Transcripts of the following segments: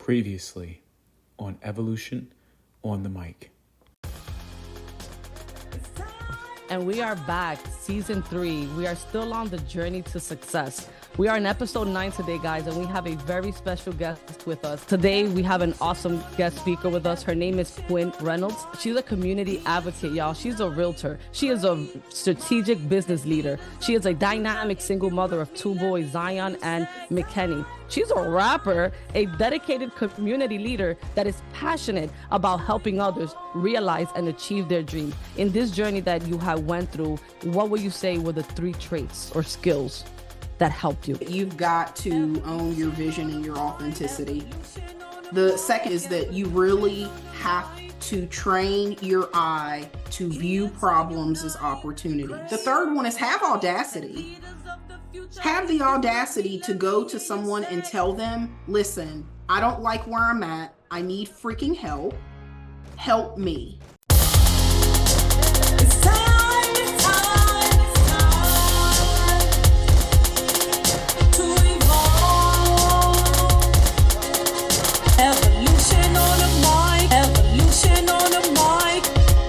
Previously on Evolution on the Mic. And we are back, season 3. We are still on the journey to success. We are in episode 9 today, guys, and we have a very special guest with us. Today, we have an awesome guest speaker with us. Her name is Quinn Reynolds. She's a community advocate, y'all. She's a realtor. She is a strategic business leader. She is a dynamic single mother of 2 boys, Zion and McKenny. She's a rapper, a dedicated community leader that is passionate about helping others realize and achieve their dreams. In this journey that you have went through, what would you say were the 3 traits or skills that helped you? You've got to own your vision and your authenticity. The second is that you really have to train your eye to view problems as opportunities. The third one is have audacity. Have the audacity to go to someone and tell them, listen, I don't like where I'm at. I need freaking help. Help me. It's time to evolve. Evolution on the mic, evolution on the mic.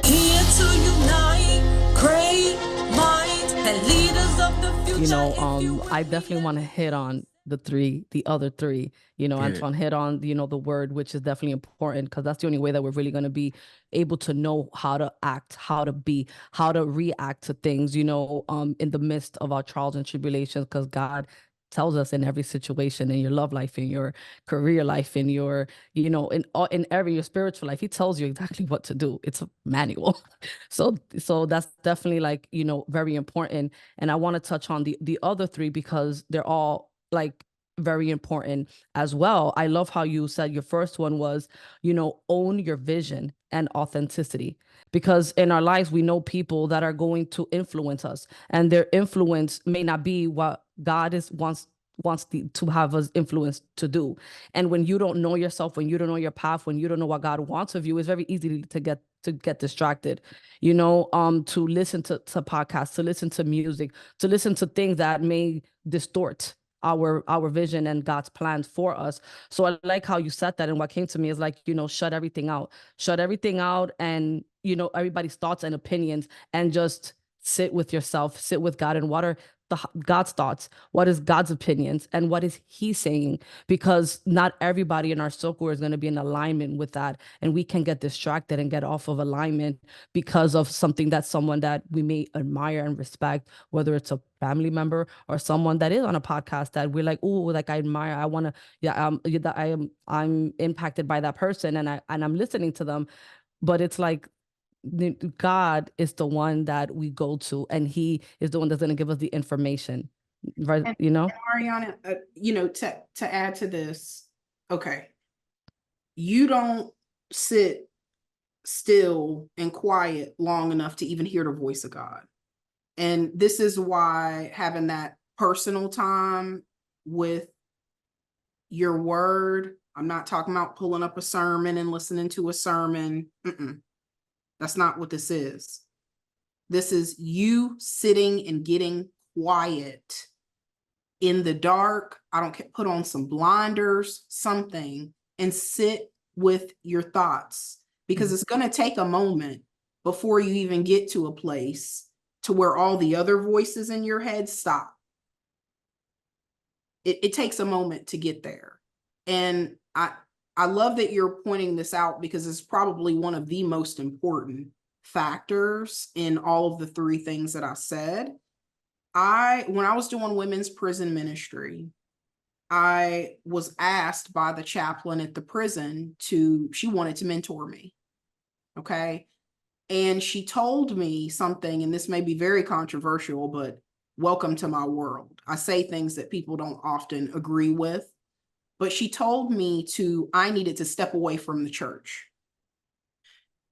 Here to unite, great minds and leaders of the future. I definitely want to hit on the other three. Antoine hit on, the word, which is definitely important because that's the only way that we're really going to be able to know how to act, how to be, how to react to things, in the midst of our trials and tribulations, because God tells us in every situation, in your love life, in your career life, in your, in every your spiritual life, he tells you exactly what to do. It's a manual. So that's definitely very important. And I want to touch on the other 3 because they're all very important as well. I love how you said your first one was, own your vision and authenticity, because in our lives, we know people that are going to influence us, and their influence may not be what God wants to have us influence to do. And when you don't know yourself, when you don't know your path, when you don't know what God wants of you, it's very easy to get distracted, to listen to podcasts, to listen to music, to listen to things that may distort our vision and God's plans for us. So I like how you said that. And what came to me is shut everything out, and, everybody's thoughts and opinions, and just sit with yourself, sit with God. And what are God's thoughts? What is God's opinions? And what is he saying? Because not everybody in our circle is going to be in alignment with that. And we can get distracted and get off of alignment because of someone that we may admire and respect, whether it's a family member or someone that is on a podcast that we're like, oh, I admire, I want to, I'm impacted by that person, and I'm listening to them. But it's like, God is the one that we go to, and he is the one that's going to give us the information, right? And Ariana, to add to this, okay, you don't sit still and quiet long enough to even hear the voice of God. And this is why having that personal time with your word, I'm not talking about pulling up a sermon and listening to a sermon. That's not what this is. This is you sitting and getting quiet in the dark. I don't care, put on some blinders, something, and sit with your thoughts, because it's going to take a moment before you even get to a place to where all the other voices in your head stop. It takes a moment to get there. And I love that you're pointing this out, because it's probably one of the most important factors in all of the 3 things that I said. When I was doing women's prison ministry, I was asked by the chaplain at the prison she wanted to mentor me. Okay. And she told me something, and this may be very controversial, but welcome to my world. I say things that people don't often agree with. But she told me I needed to step away from the church.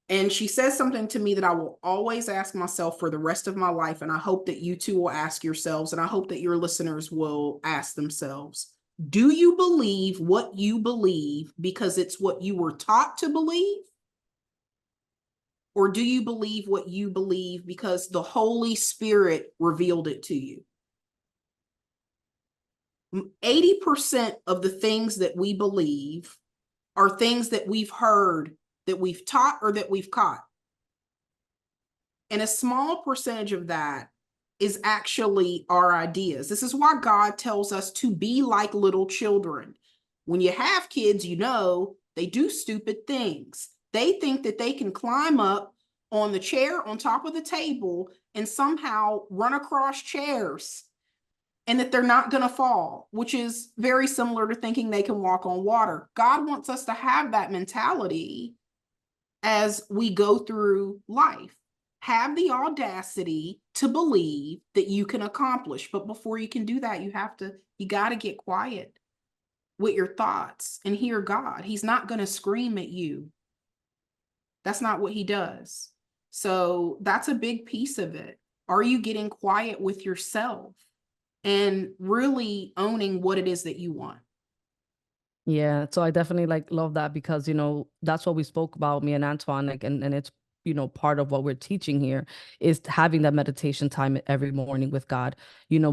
And she says something to me that I will always ask myself for the rest of my life. And I hope that you too will ask yourselves, and I hope that your listeners will ask themselves, do you believe what you believe because it's what you were taught to believe? Or do you believe what you believe because the Holy Spirit revealed it to you? 80% of the things that we believe are things that we've heard, that we've taught, or that we've caught. And a small percentage of that is actually our ideas. This is why God tells us to be like little children. When you have kids, you know, they do stupid things. They think that they can climb up on the chair on top of the table and somehow run across chairs, and that they're not going to fall, which is very similar to thinking they can walk on water. God wants us to have that mentality as we go through life. Have the audacity to believe that you can accomplish. But before you can do that, you got to get quiet with your thoughts and hear God. He's not going to scream at you. That's not what he does. So that's a big piece of it. Are you getting quiet with yourself and really owning what it is that you want? Yeah, so I definitely love that, because that's what we spoke about, me and Antoine, and it's part of what we're teaching here is having that meditation time every morning with God,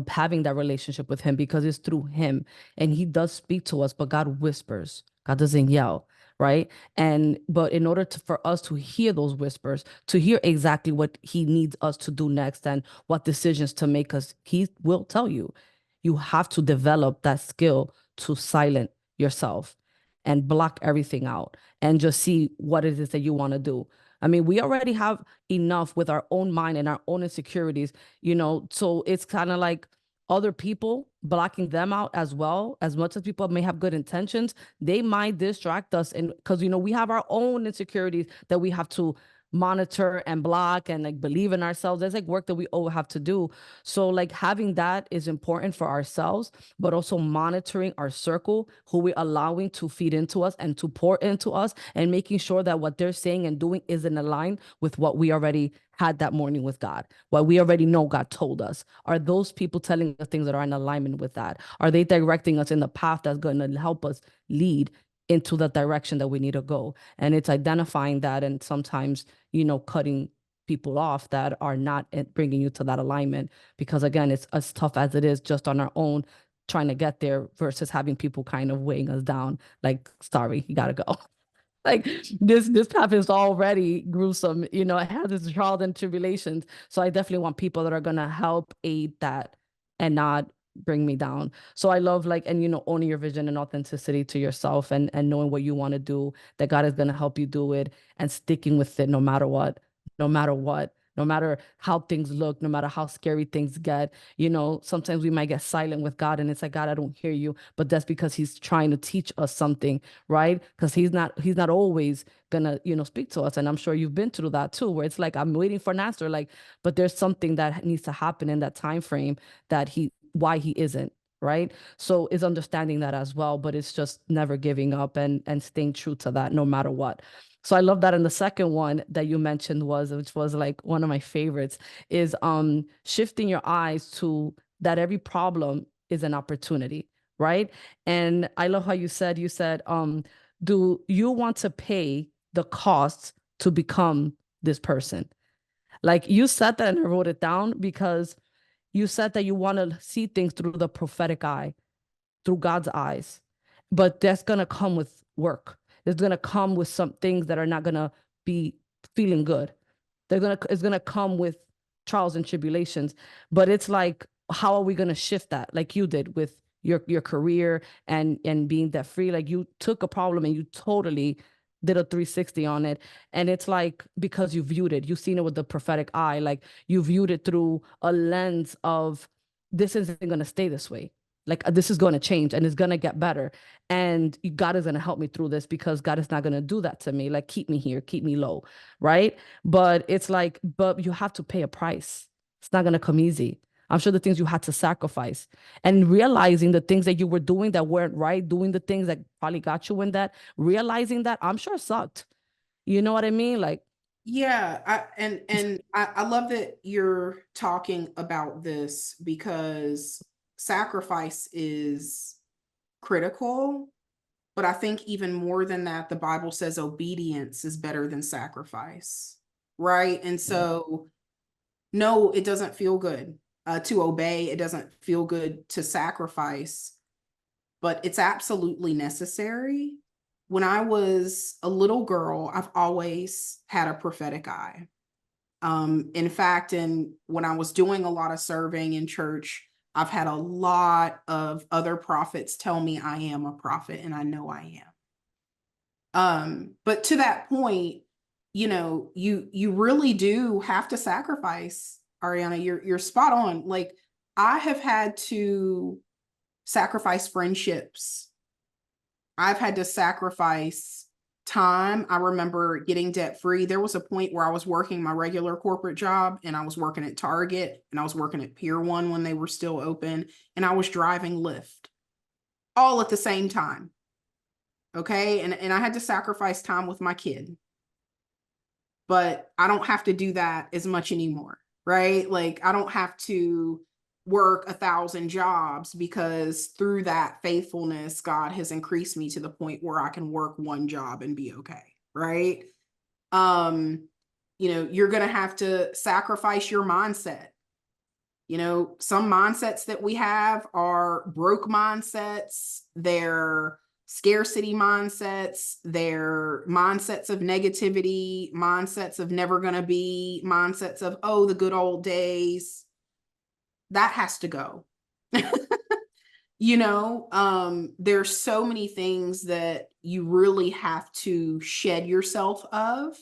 having that relationship with him, because it's through him, and he does speak to us, but God whispers. God doesn't yell, right? But in order for us to hear those whispers, to hear exactly what he needs us to do next and what decisions to make, us, he will tell you. You have to develop that skill to silence yourself and block everything out and just see what it is that you want to do. I mean, we already have enough with our own mind and our own insecurities, so it's kind of like other people blocking them out as well. As much as people may have good intentions, they might distract us, and because we have our own insecurities that we have to monitor and block and believe in ourselves. There's work that we all have to do. So having that is important for ourselves, but also monitoring our circle, who we're allowing to feed into us and to pour into us, and making sure that what they're saying and doing is in line with what we already had that morning with God, what we already know God told us. Are those people telling us things that are in alignment with that? Are they directing us in the path that's going to help us lead into the direction that we need to go? And it's identifying that, and sometimes, cutting people off that are not bringing you to that alignment, because again, it's as tough as it is just on our own trying to get there versus having people kind of weighing us down, sorry, you gotta go. This path is already gruesome, it has its trials and tribulations. So I definitely want people that are gonna help aid that and not bring me down. So I love and owning your vision and authenticity to yourself, and knowing what you want to do, that God is gonna help you do it, and sticking with it no matter what, no matter what. No matter how things look, no matter how scary things get, sometimes we might get silent with God, and it's like, God, I don't hear you. But that's because he's trying to teach us something, right? Because he's not always gonna, speak to us. And I'm sure you've been through that too, where it's like, I'm waiting for an answer, but there's something that needs to happen in that time frame that why he isn't, right? So it's understanding that as well, but it's just never giving up and staying true to that no matter what. So I love that. And the second one that you mentioned which was one of my favorites, is shifting your eyes to that every problem is an opportunity, right? And I love how you said, do you want to pay the cost to become this person? You said that, and I wrote it down, because you said that you want to see things through the prophetic eye, through God's eyes, but that's going to come with work. It's going to come with some things that are not going to be feeling good. It's going to come with trials and tribulations, but it's how are we going to shift that? Like you did with your career and being debt free. You took a problem and you totally did a 360 on it. And it's because you viewed it, you've seen it with the prophetic eye, you viewed it through a lens of, this isn't going to stay this way. This is going to change and it's going to get better. And God is going to help me through this, because God is not going to do that to me. Keep me here, keep me low. Right. But it's but you have to pay a price. It's not going to come easy. I'm sure the things you had to sacrifice, and realizing the things that you were doing that weren't right, doing the things that probably got you in that, realizing that, I'm sure sucked. You know what I mean? Yeah, I love that you're talking about this, because sacrifice is critical, but I think even more than that, the Bible says obedience is better than sacrifice, right? And so, no, it doesn't feel good to obey. It doesn't feel good to sacrifice, but it's absolutely necessary, when I was a little girl, I've always had a prophetic eye. In fact, when I was doing a lot of serving in church, I've had a lot of other prophets tell me I am a prophet, and I know I am. But to that point, you really do have to sacrifice, Ariana. You're spot on. Like, I have had to sacrifice friendships. I've had to sacrifice time. I remember getting debt free. There was a point where I was working my regular corporate job, and I was working at Target, and I was working at Pier 1 when they were still open, and I was driving Lyft all at the same time. Okay. And I had to sacrifice time with my kid, but I don't have to do that as much anymore. Right. Like, I don't have to work 1,000 jobs, because through that faithfulness, God has increased me to the point where I can work one job and be okay. Right. You're going to have to sacrifice your mindset. Some mindsets that we have are broke mindsets. They're scarcity mindsets. They're mindsets of negativity, mindsets of never going to be, mindsets of, oh, the good old days. That has to go. There's so many things that you really have to shed yourself of.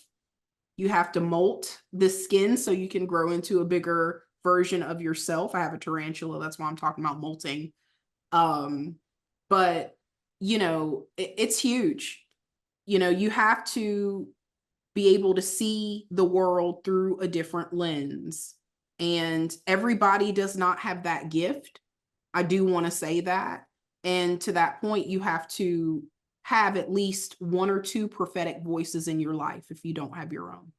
You have to molt the skin so you can grow into a bigger version of yourself. I have a tarantula. That's why I'm talking about molting. But it's huge. You have to be able to see the world through a different lens. And everybody does not have that gift. I do want to say that. And to that point, you have to have at least one or two prophetic voices in your life if you don't have your own.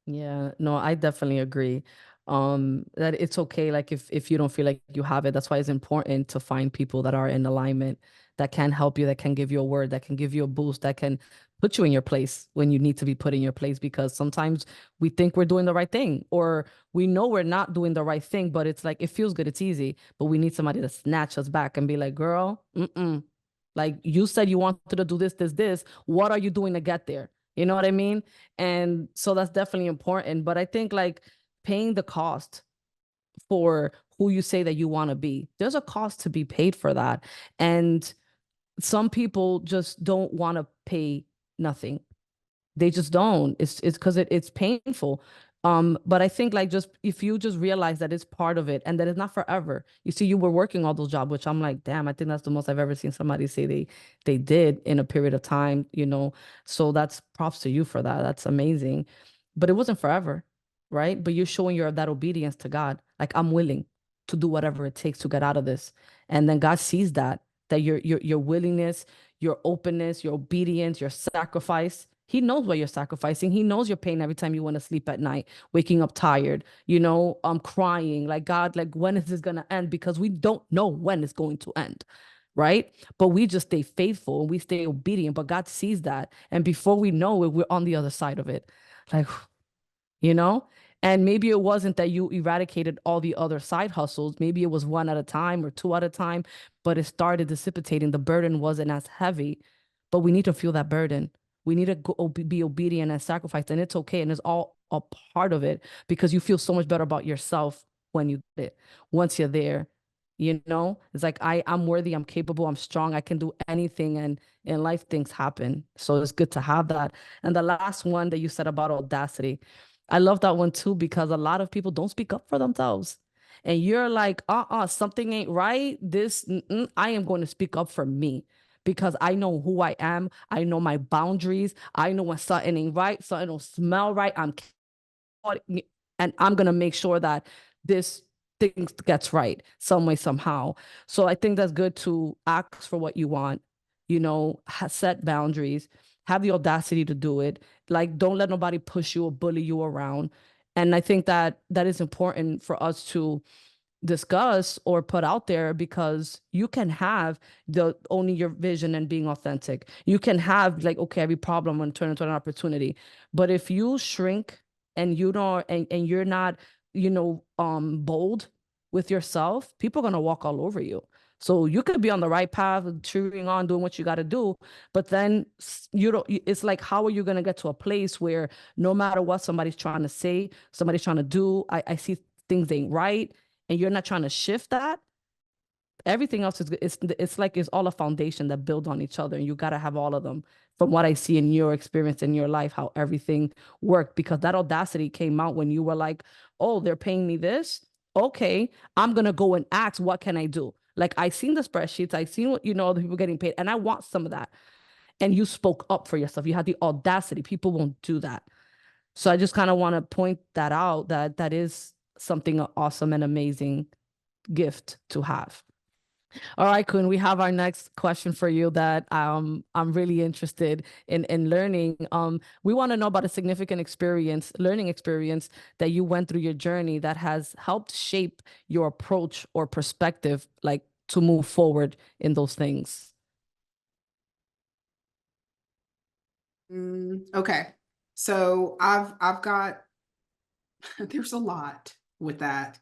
Yeah, no, I definitely agree. That it's okay, like if you don't feel like you have it. That's why it's important to find people that are in alignment, that can help you, that can give you a word, that can give you a boost, that can put you in your place when you need to be put in your place. Because sometimes we think we're doing the right thing, or we know we're not doing the right thing, but it's like, it feels good, it's easy, but we need somebody to snatch us back and be like, girl, like, you said you wanted to do this. What are you doing to get there? You know what I mean? And so that's definitely important. But I think, like, paying the cost for who you say that you want to be, there's a cost to be paid for that. And some people just don't want to pay nothing. They just don't. It's because it's painful. But I think, like, just if you just realize that it's part of it and that it's not forever. You see, you were working all those jobs, which I'm like, damn, I think that's the most I've ever seen somebody say they did in a period of time, So that's props to you for that. That's amazing. But it wasn't forever, right? But you're showing that obedience to God. Like, I'm willing to do whatever it takes to get out of this. And then God sees that your willingness, your openness, your obedience, your sacrifice. He knows what you're sacrificing. He knows your pain every time you want to sleep at night, waking up tired, crying, like, God, like, when is this going to end? Because we don't know when it's going to end, right? But we just stay faithful and we stay obedient. But God sees that. And before we know it, we're on the other side of it. Like, you know? And maybe it wasn't that you eradicated all the other side hustles. Maybe it was one at a time or two at a time, but it started dissipating. The burden wasn't as heavy, but we need to feel that burden. We need to be obedient and sacrifice, and it's okay. And it's all a part of it, because you feel so much better about yourself when you did it. Once you're there, it's like, I'm worthy, I'm capable, I'm strong, I can do anything. And in life, things happen. So it's good to have that. And the last one that you said about audacity, I love that one too, because a lot of people don't speak up for themselves. And you're like, something ain't right. I am going to speak up for me, because I know who I am. I know my boundaries. I know when something ain't right, something don't smell right. And I'm going to make sure that this thing gets right some way, somehow. So I think that's good to ask for what you want, set boundaries, have the audacity to do it. Like, don't let nobody push you or bully you around. And I think that is important for us to discuss or put out there, because you can have owning your vision and being authentic. You can have, like, okay, every problem and turn into an opportunity. But if you shrink and you don't, and you're not, bold with yourself, people are going to walk all over you. So you could be on the right path, cheering on, doing what you got to do, but then you don't. It's like, how are you going to get to a place where no matter what somebody's trying to say, somebody's trying to do, I see things ain't right, and you're not trying to shift that. Everything else is it's like it's all a foundation that build on each other, and you got to have all of them. From what I see in your experience in your life, how everything worked, because that audacity came out when you were like, oh, they're paying me this, okay, I'm gonna go and ask, what can I do? Like, I seen the spreadsheets, I seen what, the people getting paid, and I want some of that. And you spoke up for yourself. You had the audacity. People won't do that. So I just kind of want to point that out, that that is something awesome and amazing gift to have. All right, Quinn, we have our next question for you that I'm really interested in learning. We want to know about a significant learning experience that you went through your journey that has helped shape your approach or perspective, like to move forward in those things. Okay. So I've got there's a lot with that.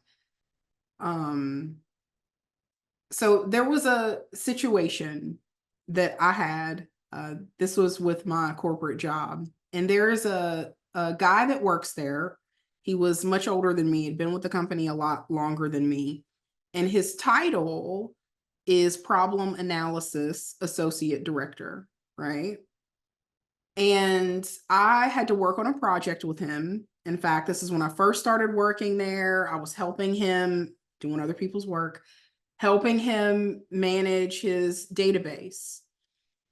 So there was a situation that I had. This was with my corporate job, and there's a guy that works there. He was much older than me, had been with the company a lot longer than me, and his title is Problem Analysis Associate Director, right? And I had to work on a project with him. In fact, this is when I first started working there. I was helping him doing other people's work, helping him manage his database.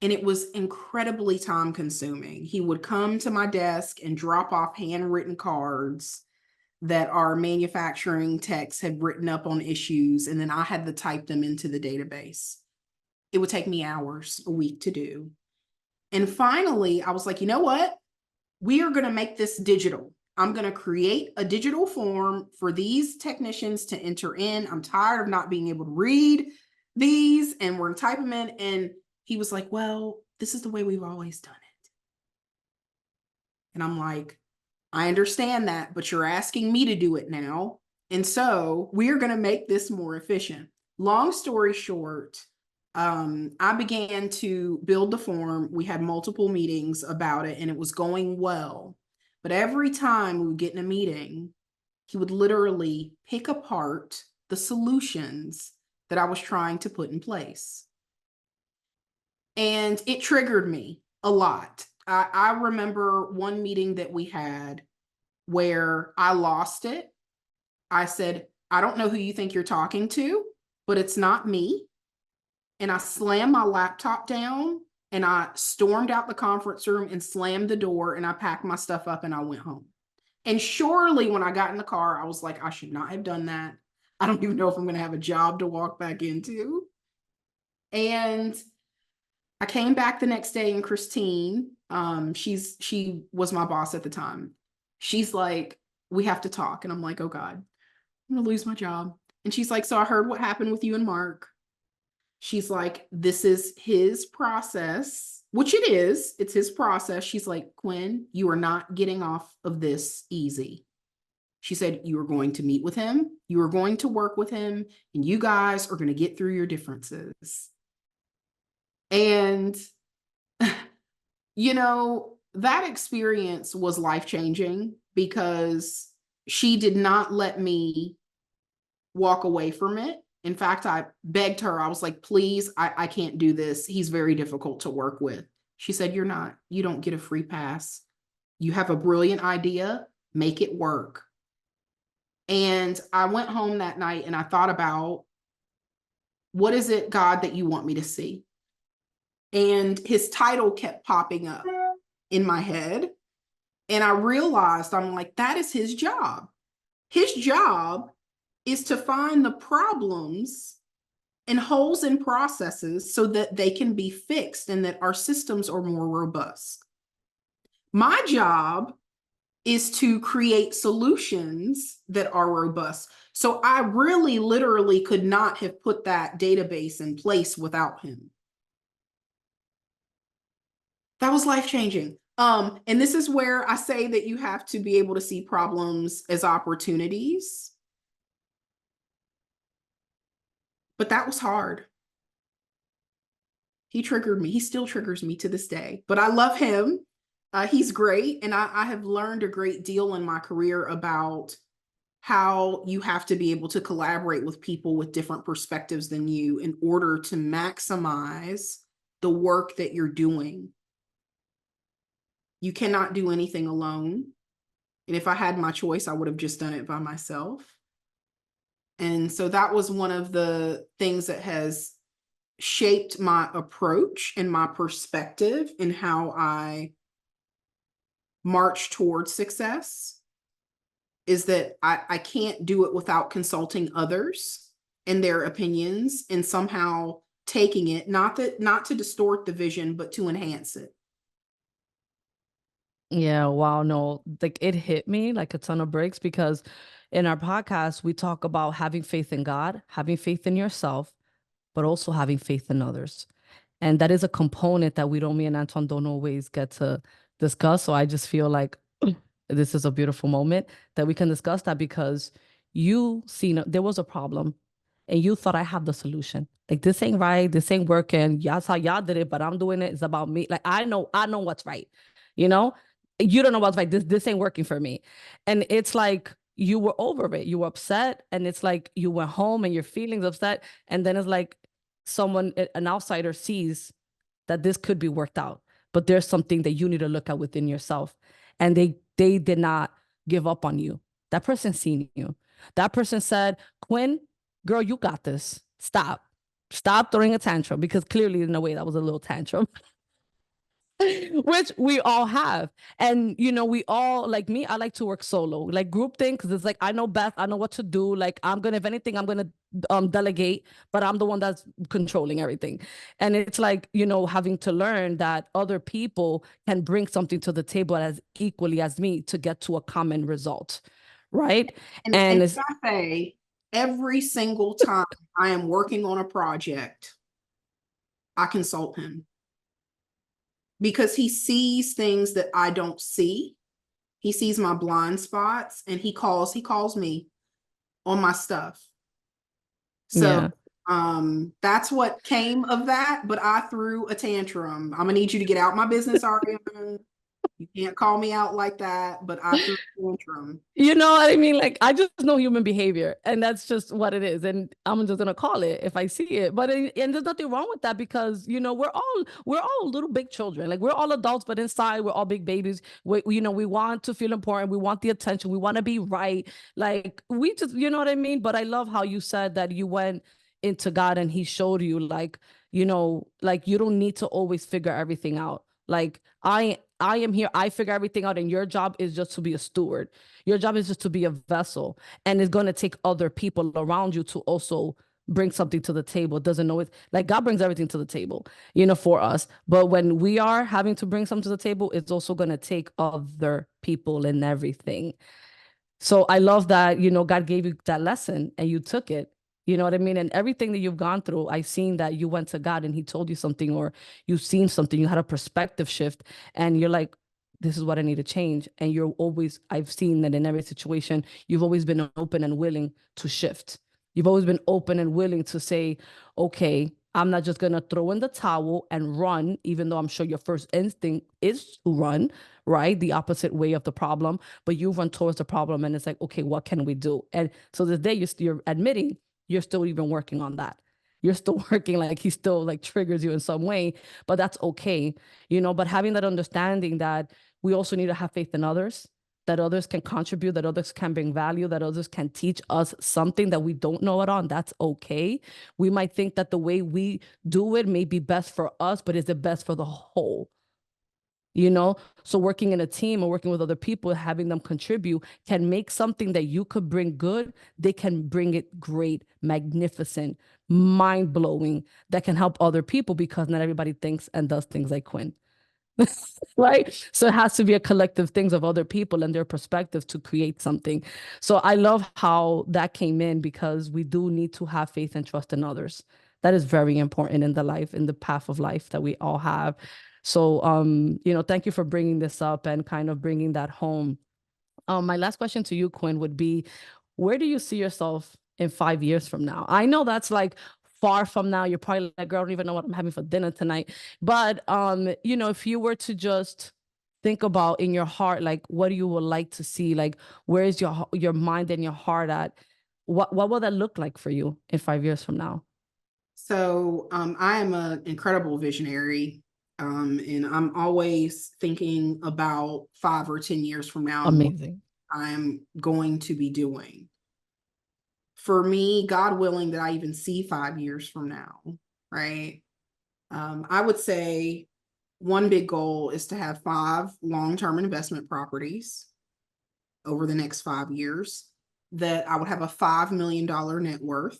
And it was incredibly time consuming. He would come to my desk and drop off handwritten cards that our manufacturing techs had written up on issues, and then I had to type them into the database. It would take me hours a week to do. And finally, I was like, you know what? We are going to make this digital. I'm going to create a digital form for these technicians to enter in. I'm tired of not being able to read these, and we're going to type them in. And he was like, well, this is the way we've always done it. And I'm like, I understand that, but you're asking me to do it now. And so we're going to make this more efficient. Long story short, I began to build the form. We had multiple meetings about it, and it was going well. But every time we would get in a meeting, he would literally pick apart the solutions that I was trying to put in place. And it triggered me a lot. I remember one meeting that we had where I lost it. I said, I don't know who you think you're talking to, but it's not me. And I slammed my laptop down, and I stormed out the conference room and slammed the door, and I packed my stuff up and I went home. And surely when I got in the car, I was like, I should not have done that. I don't even know if I'm going to have a job to walk back into. And I came back the next day, and Christine, she was my boss at the time. She's like, we have to talk. And I'm like, oh God, I'm going to lose my job. And she's like, so I heard what happened with you and Mark. She's like, this is his process, which it is. It's his process. She's like, Quinn, you are not getting off of this easy. She said, you are going to meet with him. You are going to work with him, and you guys are going to get through your differences. And, that experience was life-changing, because she did not let me walk away from it. In fact, I begged her. I was like, please, I can't do this. He's very difficult to work with. She said, you don't get a free pass. You have a brilliant idea, make it work. And I went home that night and I thought about, what is it, God, that you want me to see? And his title kept popping up in my head. And I realized, I'm like, that is his job. His job is to find the problems and holes in processes so that they can be fixed and that our systems are more robust. My job is to create solutions that are robust. So I really literally could not have put that database in place without him. That was life-changing. And this is where I say that you have to be able to see problems as opportunities. But that was hard. He triggered me. He still triggers me to this day, but I love him. He's great. And I have learned a great deal in my career about how you have to be able to collaborate with people with different perspectives than you in order to maximize the work that you're doing. You cannot do anything alone. And if I had my choice, I would have just done it by myself. And so that was one of the things that has shaped my approach and my perspective in how I march towards success, is that I can't do it without consulting others and their opinions and somehow taking it, not to distort the vision, but to enhance it. Yeah, wow, no, like it hit me like a ton of bricks because in our podcast, we talk about having faith in God, having faith in yourself, but also having faith in others. And that is a component that me and Antoine don't always get to discuss. So I just feel like this is a beautiful moment that we can discuss that because there was a problem and you thought I have the solution. Like this ain't right, this ain't working. That's how y'all did it, but I'm doing it. It's about me. Like I know what's right. You know, you don't know what's right. This ain't working for me. And it's like you were over it. You were upset. And it's like you went home and your feelings upset. And then it's like an outsider sees that this could be worked out, but there's something that you need to look at within yourself. And they did not give up on you. That person seen you. That person said, Quinn, girl, you got this. Stop throwing a tantrum, because clearly in a way that was a little tantrum. Which we all have. And, we all, like me, I like to work solo, like group thing, because it's like, I know best, I know what to do. Like, if anything, I'm going to delegate, but I'm the one that's controlling everything. And it's like, having to learn that other people can bring something to the table as equally as me to get to a common result. Right. And I say, every single time I am working on a project, I consult him. Because he sees things that I don't see. He sees my blind spots and he calls me on my stuff. So that's what came of that. But I threw a tantrum. I'm gonna need you to get out my business, Ariana. You can't call me out like that, but I threw a tantrum. You know what I mean? Like, I just know human behavior, and that's just what it is. And I'm just gonna call it if I see it. But and there's nothing wrong with that, because we're all little big children. Like, we're all adults, but inside we're all big babies. We want to feel important. We want the attention. We want to be right. Like, we just, you know what I mean? But I love how you said that you went into God and He showed you, like, like you don't need to always figure everything out. Like, I am here, I figure everything out, and your job is just to be a steward. Your job is just to be a vessel, and it's going to take other people around you to also bring something to the table. It doesn't know it, like God brings everything to the table, for us. But when we are having to bring something to the table, it's also going to take other people and everything. So I love that, God gave you that lesson and you took it. You know what I mean? And everything that you've gone through, I've seen that you went to God and He told you something, or you've seen something, you had a perspective shift, and you're like, this is what I need to change. And I've seen that in every situation, you've always been open and willing to shift. You've always been open and willing to say, okay, I'm not just going to throw in the towel and run, even though I'm sure your first instinct is to run, right? The opposite way of the problem, but you run towards the problem, and it's like, okay, what can we do? And so this day you're admitting you're still even working on that. You're still working, like He still like triggers you in some way, but that's okay. But having that understanding that we also need to have faith in others, that others can contribute, that others can bring value, that others can teach us something that we don't know it on. That's okay. We might think that the way we do it may be best for us, but is it best for the whole? So working in a team or working with other people, having them contribute can make something that you could bring good. They can bring it great, magnificent, mind-blowing, that can help other people, because not everybody thinks and does things like Quinn. Right? So it has to be a collective things of other people and their perspective to create something. So I love how that came in, because we do need to have faith and trust in others. That is very important in the path of life that we all have. So, thank you for bringing this up and kind of bringing that home. My last question to you, Quinn, would be, where do you see yourself in 5 years from now? I know that's like far from now, you're probably like, girl, I don't even know what I'm having for dinner tonight. But you know, if you were to just think about in your heart, like what you would like to see, like where is your mind and your heart at? What will that look like for you in 5 years from now? So I am an incredible visionary. And I'm always thinking about 5 or 10 years from now and what Amazing. I'm going to be doing. For me, God willing that I even see 5 years from now, right? I would say one big goal is to have 5 long-term investment properties over the next 5 years, that I would have a $5 million net worth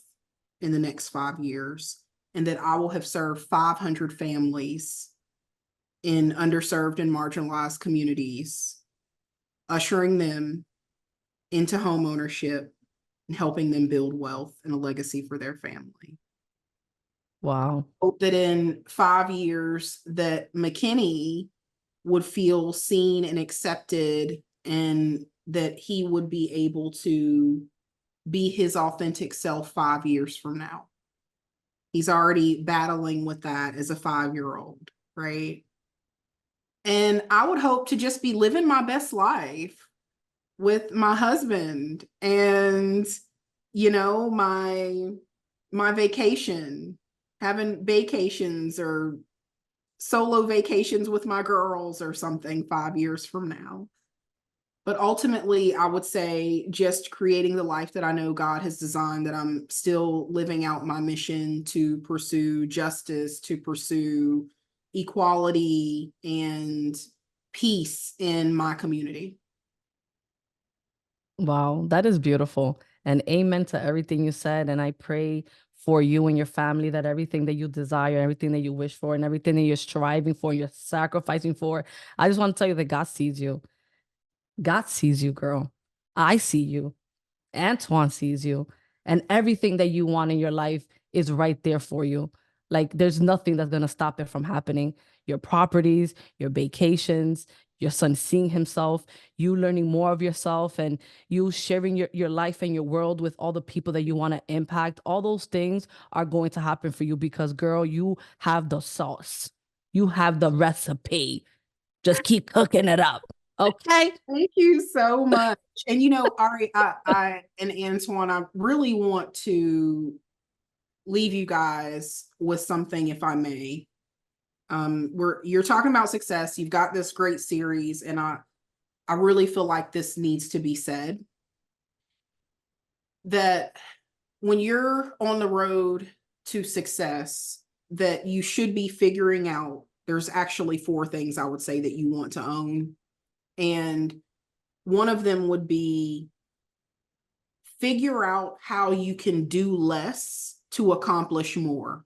in the next 5 years, and that I will have served 500 families in underserved and marginalized communities, ushering them into home ownership and helping them build wealth and a legacy for their family. Wow. Hope that in 5 years that McKinney would feel seen and accepted, and that he would be able to be his authentic self 5 years from now. He's already battling with that as a 5-year-old, right? And I would hope to just be living my best life with my husband and, you know, my vacation, having vacations or solo vacations with my girls or something 5 years from now. But ultimately, I would say just creating the life that I know God has designed, that I'm still living out my mission to pursue justice, to pursue equality and peace in my community. Wow, that is beautiful. And amen to everything you said. And I pray for you and your family that everything that you desire, everything that you wish for, and everything that you're striving for, you're sacrificing for. I just want to tell you that God sees you. God sees you, girl. I see you. Antoine sees you, and everything that you want in your life is right there for you. Like there's nothing that's going to stop it from happening. Your properties, your vacations, your son seeing himself, you learning more of yourself, and you sharing your life and your world with all the people that you want to impact. All those things are going to happen for you because, girl, you have the sauce. You have the recipe. Just keep cooking it up. Okay? Thank you so much. And you know, Ari, I and Antoine, I really want to leave you guys with something, if I may. You're talking about success. You've got this great series, and I really feel like this needs to be said. That when you're on the road to success, that you should be figuring out, there's actually 4 things I would say that you want to own. And one of them would be figure out how you can do less to accomplish more.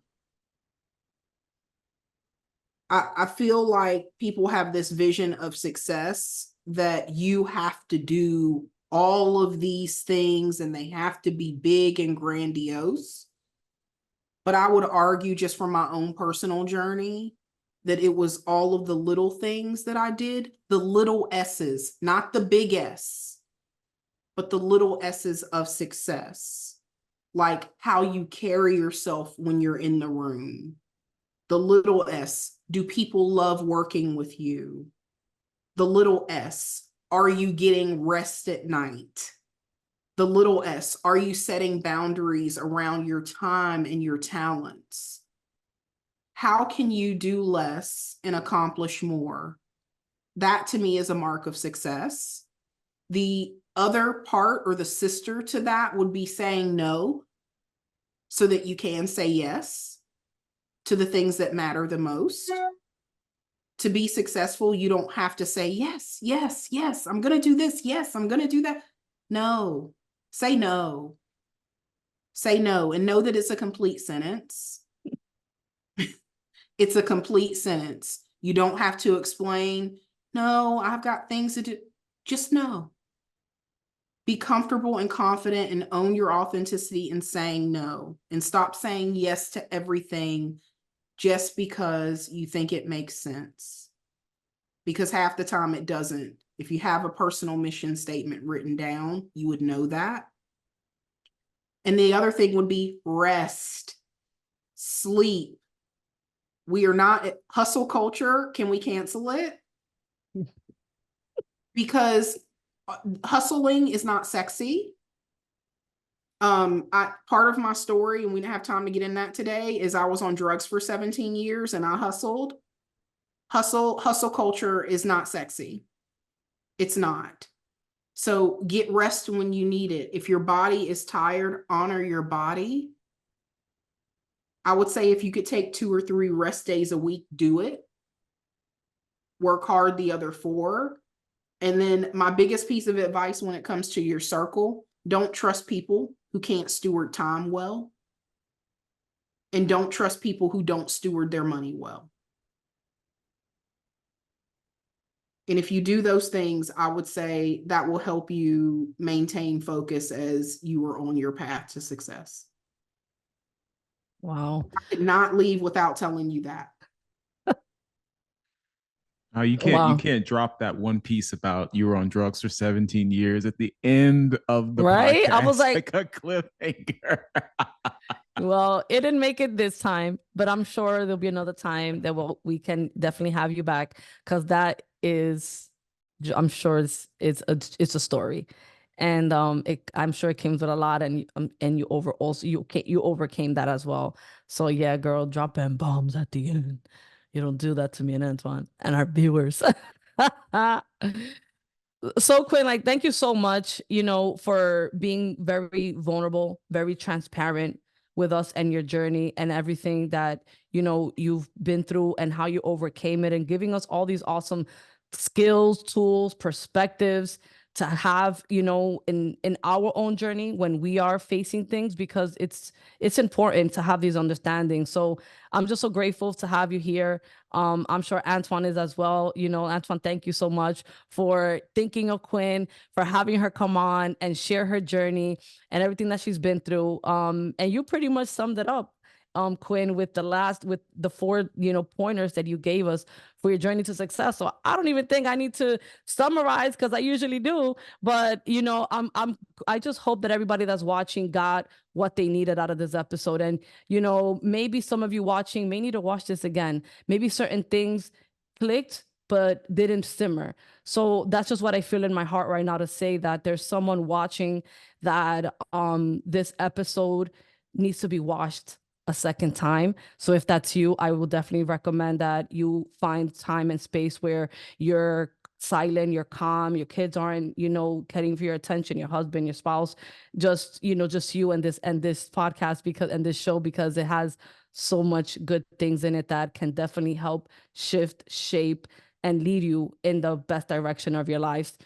I feel like people have this vision of success that you have to do all of these things and they have to be big and grandiose. But I would argue, just from my own personal journey, that it was all of the little things that I did, the little S's, not the big S, but the little S's of success. Like how you carry yourself when you're in the room. The little S, do people love working with you? The little S, are you getting rest at night? The little S, are you setting boundaries around your time and your talents? How can you do less and accomplish more? That to me is a mark of success. The other part, or the sister to that, would be saying no so that you can say yes to the things that matter the most. To be successful, you don't have to say yes, yes, yes, I'm going to do this. Yes, I'm going to do that. No, say no. Say no, and know that it's a complete sentence. It's a complete sentence. You don't have to explain, no, I've got things to do. Just know. Be comfortable and confident and own your authenticity in saying no, and stop saying yes to everything just because you think it makes sense. Because half the time it doesn't. If you have a personal mission statement written down, you would know that. And the other thing would be rest. sleep. We are not hustle culture. Can we cancel it? Because hustling is not sexy. Part of my story, and we didn't have time to get in that today, is I was on drugs for 17 years and I hustled. Hustle culture is not sexy. It's not. So get rest when you need it. If your body is tired, honor your body. I would say if you could take 2 or 3 rest days a week, do it. Work hard the other 4. And then my biggest piece of advice when it comes to your circle, don't trust people who can't steward time well. And don't trust people who don't steward their money well. And if you do those things, I would say that will help you maintain focus as you are on your path to success. Wow. I could not leave without telling you that. Oh, you can't drop that one piece about you were on drugs for 17 years at the end of the right? podcast. I was like a cliffhanger. Well, it didn't make it this time, but I'm sure there'll be another time that we can definitely have you back, because that is, I'm sure it's a story, and I'm sure it came with a lot, and you overcame that as well. So yeah, girl, dropping bombs at the end. You don't do that to me and Antoine and our viewers. So Quinn, like, thank you so much, for being very vulnerable, very transparent with us and your journey and everything that, you've been through and how you overcame it, and giving us all these awesome skills, tools, perspectives to have, in our own journey when we are facing things, because it's important to have these understandings. So I'm just so grateful to have you here. I'm sure Antoine is as well. Antoine, thank you so much for thinking of Quinn, for having her come on and share her journey and everything that she's been through. And you pretty much summed it up, Quinn, with the 4, pointers that you gave us for your journey to success. So I don't even think I need to summarize, because I usually do. But I just hope that everybody that's watching got what they needed out of this episode. And maybe some of you watching may need to watch this again. Maybe certain things clicked but didn't simmer. So that's just what I feel in my heart right now, to say that there's someone watching that this episode needs to be watched a second time. So if that's you, I will definitely recommend that you find time and space where you're silent, you're calm, your kids aren't, getting for your attention, your husband, your spouse, just you and this podcast, and this show, because it has so much good things in it that can definitely help shift, shape, and lead you in the best direction of your lives.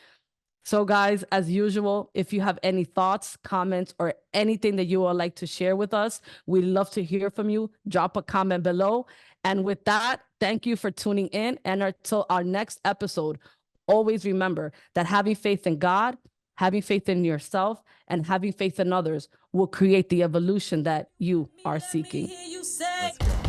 So guys, as usual, if you have any thoughts, comments, or anything that you would like to share with us, we'd love to hear from you. Drop a comment below. And with that, thank you for tuning in. And until our next episode, always remember that having faith in God, having faith in yourself, and having faith in others will create the evolution that you are seeking. Let's go.